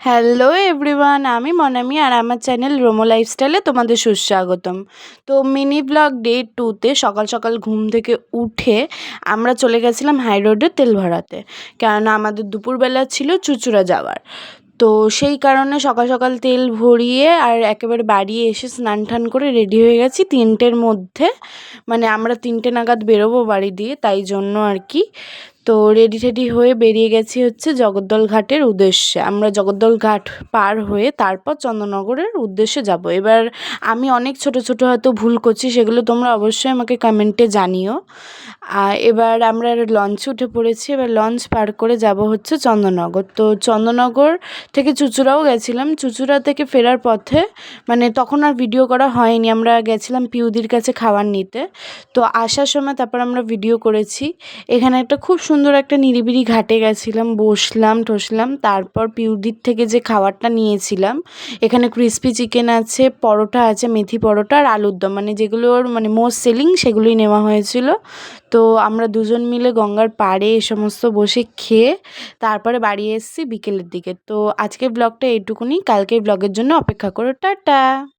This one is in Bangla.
হ্যালো এভরিওয়ান, আমি মনামি আর আমার চ্যানেল রোমো লাইফস্টাইলে তোমাদের সুস্বাগতম। তো মিনি ব্লগ ডে 2তে সকাল সকাল ঘুম থেকে উঠে আমরা চলে গেছিলাম হাই রোডে তেল ভরাতে, কেননা আমাদের দুপুরবেলা ছিল চুঁচুড়া যাওয়ার। তো সেই কারণে সকাল সকাল তেল ভরিয়ে আর একেবারে বাড়ি এসে স্নান টান করে রেডি হয়ে গেছি 3টের মধ্যে, মানে আমরা 3টে নাগাদ বেরোবো বাড়ি দিয়ে, তাই জন্য আর কি। তো রেডি টেডি হয়ে বেরিয়ে গেছি হচ্ছে জগদ্দল ঘাটের উদ্দেশ্যে। আমরা জগদ্দল ঘাট পার হয়ে তারপর চন্দননগরের উদ্দেশ্যে যাব। এবার আমি অনেক ছোট ছোট হয়তো ভুল করছি, সেগুলো তোমরা অবশ্যই আমাকে কমেন্টে জানিও। এবার আমরা লঞ্চে উঠে পড়েছি। এবার লঞ্চ পার করে যাব হচ্ছে চন্দননগর। তো চন্দননগর থেকে চুঁচুড়াও গেছিলাম। চুঁচুড়া থেকে ফেরার পথে মানে তখন আর ভিডিও করা হয়নি, আমরা গেছিলাম পিউদির কাছে খাবার নিতে। তো আসার সময় তারপর আমরা ভিডিও করেছি। এখানে একটা খুব সুন্দর একটা নিরিবিলি ঘাটে গেছিলাম, বসলাম ঠসলাম। তারপর পিউদির থেকে যে খাবারটা নিয়েছিলাম, এখানে ক্রিসপি চিকেন আছে, পরোটা আছে, মেথি পরোটা আর আলুর দম, মানে যেগুলোর মানে মোস্ট সেলিং সেগুলোই নেওয়া হয়েছিল। তো আমরা দুজন মিলে গঙ্গার পাড়ে এ সমস্ত বসে খেয়ে তারপরে বাড়ি এসেছি বিকেলের দিকে। তো আজকের ব্লগটা এইটুকুনি, কালকের ব্লগের জন্য অপেক্ষা করো। টাটা।